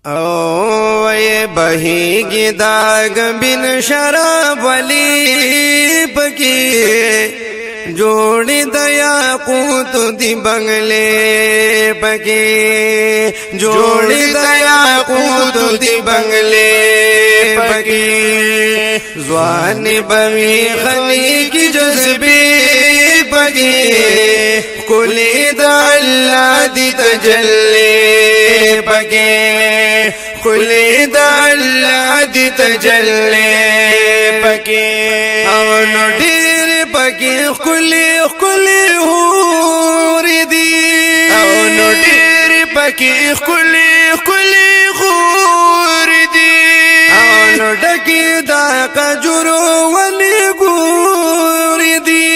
او ये बहेगी दाग बिन शराब वाली पकी जोड़ी दया कूत दी बंगले पकी जोड़ी दया कूत दी बंगले पकी ज़्वान बवी खली की जज्बे पकी कुली दल्ला दी तजल्ले पकी कुली दल्ला दी तजल्ले पकी और ढेर पकी कुली कुली हूर दी और ढेर पकी कुली कुली हूर दी और डकी दा कजुरो वली गुर दी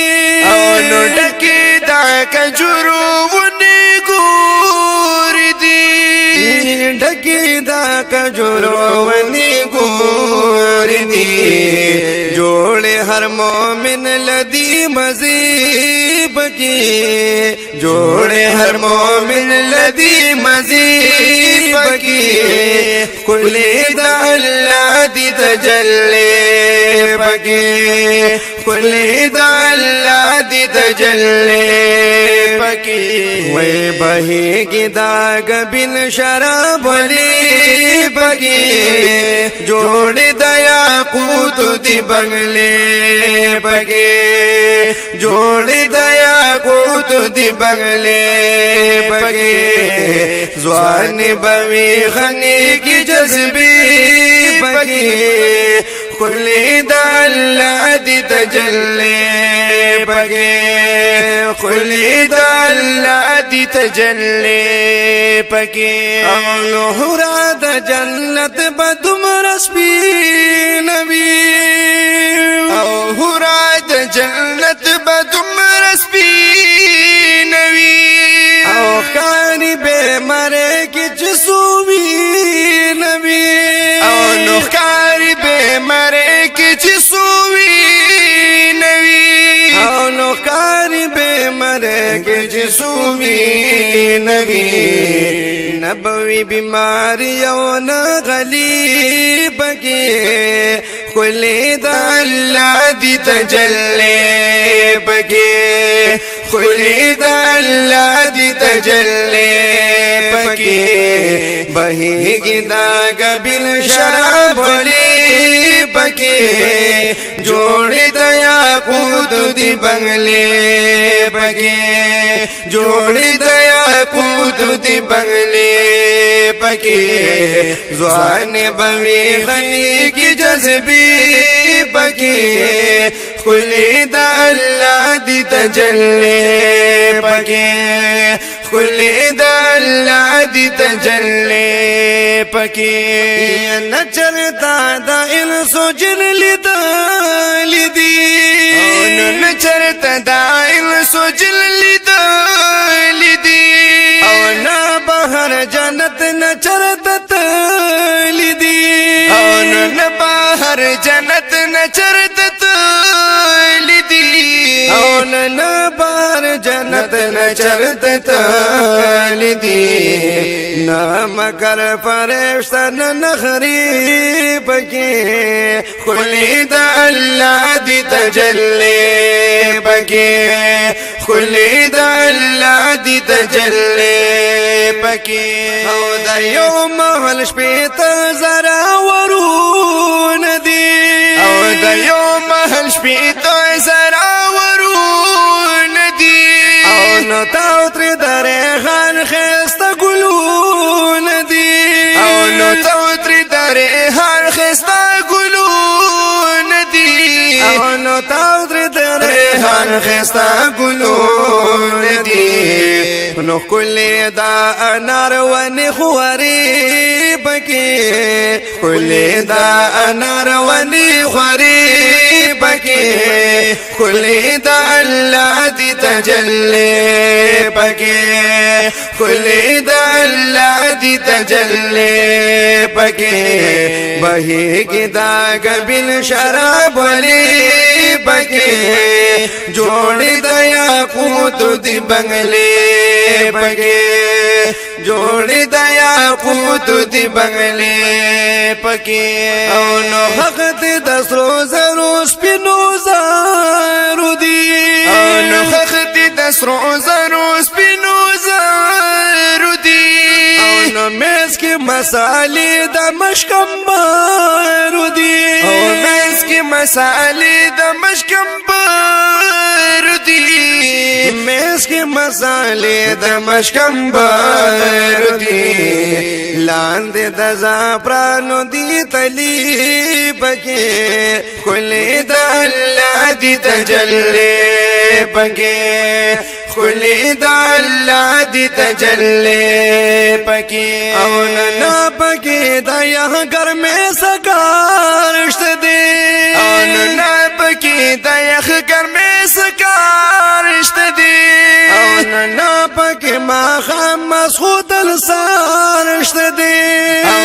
और डकी दा कजुरो वली गुर दी डकी दा कजुरो वली गुर दी जोड़े हर मोमिन लदी मजीब की जोड़े हर मोमिन लदी मजीब की कुले दल्ला दी तजल्ले पकी कुले दल्ला दी तजल्ले पकी वे बहेगी दाग बिन शराब वाली पकी जोड़े दया कूत दी बंगले पकी जोड़े दया कूत दी बंगले पकी ज़्वान बवी खनी की जज्बी पकी खुली दल्ला दी तजल्ले पकी खुली दल्ला दी तजल्ले पकी हुराद जन्नत बदुम रस्पी नबी हुराद जन्नत बदुम रस्पी नबी खानी बे मरे किच सूवी नबी नुखारी बे मरे किच सूवी नबी नुखारी बे मरे किच सूवी नबी नबवी बीमारियों न गली बगे खुले दल्ला दी तजल्ले बगे खुले दल्ला दी तजल्ले पकी बहेगी दाग बिन शराब वाली पकी जोड़े दया कूद दी बंगले पकी जोड़े दया कूद दी बंगले पकी ज़्वान बवी खनी की जज्बी पकी खुली दल्ला दी तजल्ले पकी खुली दल्ला दी तजल्ले पकी न चलता दा इन सोजन लिदी न चलता दा इन सोजन लिदी और न बाहर जन्नत न चरत लिदी और न बाहर जन्नत न चरत लिदी और न बाहर जन्नत न चरत लिदी न मगर फरिश्ता न नखरी पकी खुली दल्ला दी तजल्ले पकी खुली दल्ला दी तजल्ले पकी दयो महल शपीत जरा वरून दी दयो महल शपीत जरा वरून दी न ताउत्री दरे खान खस्ता गुलून दी न ताउत्री दरे खान खस्ता गुलून दी न ताउत्री दरे खान खस्ता गुलून दी नो कुले दा अनार वन खुआरी पकी कुले दा अनार वन खुआरी पकी कुले दा अल्लाह दी तजल्ले पकी कुले दा अल्लाह दी तजल्ले पकी बहेगी दाग बिन शराब वाली पकी जोड़ी दया कूत दी बंगले पकी जोड़ी दया یاقوت دی بنگلې پکې او نو حق دې د سرو زرو سپینو زرو دی او نو حق دې د سرو زرو سپینو زرو دی او نو مېز کې مسالې د مشکمبر دی او مېز کې مسالې د مشکمبر دی مېز کې مسالې د مشکمبر دی لاندې د زعفرانو دی تلی پکې خلی د الله دی تجلی پکې خلی د الله دی تجلی پکې او نه پکې د یخ ګرمې سکارشت دی او نه پکې د یخ ګرمې سکارشت دی او نه پکې ماښام مسخوتل سارشت دی او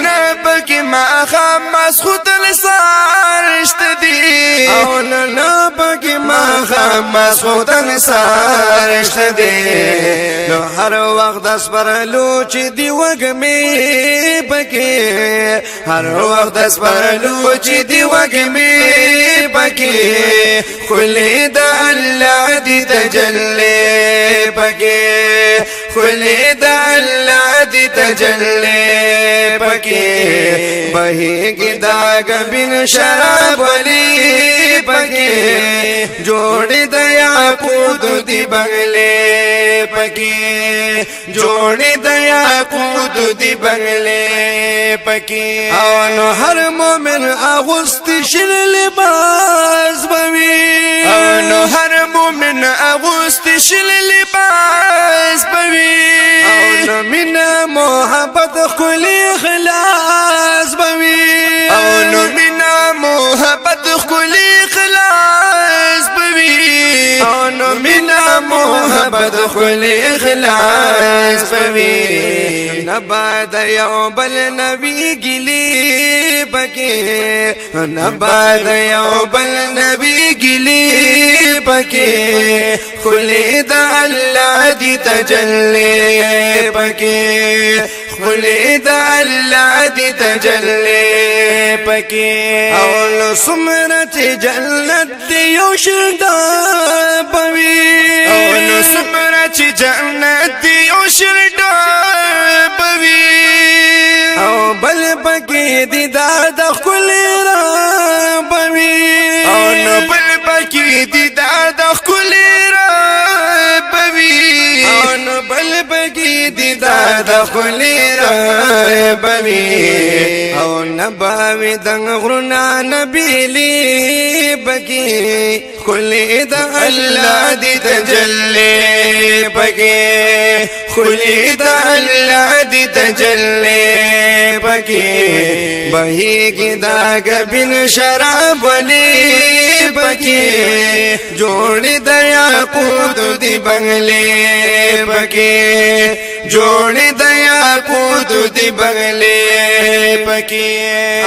نه پکې ماښام مسخوتل سارشت دی او نه پکې ماښام مسخوتل سارشت دی نو هر وخت د سپرلو چې دی وږمې پکې هر وخت د سپرلو چې دی وږمې پکې خلی د الله دی تجلی پکې خلی د الله دی تجلی پکې بهیږي دا ګبین شراب ولی پکې جوړې د یاقوت دی بنگلې پکې جوړې د یاقوت دی بنگلې پکې او نو هر مومن اغوست شل لباس بوي او نو هر مومن اغوست شل لباس بوي او نو مینا محبت خلی خلاص بوي او نو مینا محبت خلی خلاص بوي او نو مینا محبت خلی خلاص بوي نبا د یو بل نبی گلی پکې نبا د یو بل نبی گلی پکې خلی د الله دی تجلی پکې خلی د الله دی تجلی پکې او نو سمره چې جنت دی یو شردا پوي او نو سمره چې جنت دی یو شردا پوي او بل پکې دی د خلی را پوي او نو بل پکې دی د خلی را پوي او نو بل پکې دی د خلی را پوي او نباوي دنګ غرنا نبيلي پکې خلی د الله دی تجلی پکې خلی د الله دی تجلی پکې بهیږي دا ګبین شراب ولی پکې جوړې د یاقوت دی بنگلې پکې جوړې د یاقوت دی بنگلې پکې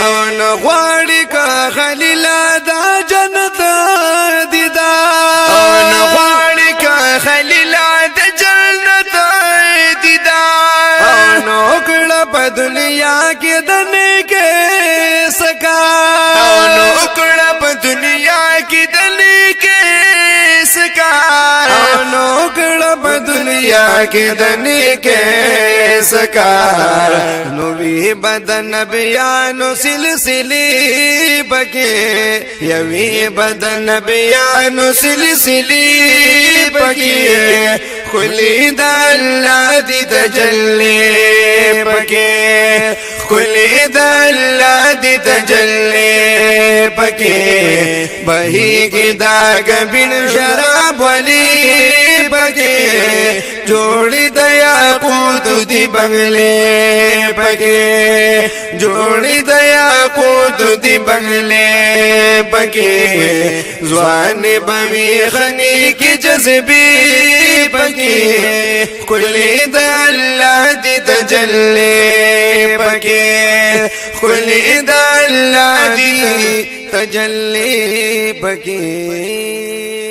او نو غواړي کا خلیل دا جنت دیدا او نو غواړي کا خلیل د جنت دیدا او نو کړه په دنیا کې د نیکه سکا او نو کړه په دنیا کې د نیکه سکا او نو کړه په دنیا کې د نیکه سکا نو وی بدن بیانو سلسله پکې یوی بدن بیانو سلسله پکې خلی د الله دی تجلی پکې خلی د الله دی تجلی پکې بهیږي دا ګبین شراب ولی پکې جوړې د یاقوت دی بنگلې پکې جوړې د یاقوت دی بنگلې پکې ځوان بوي خني کې جذبې پکې خلی د الله دی تجلی پکې خلی د الله دی تجلی پکې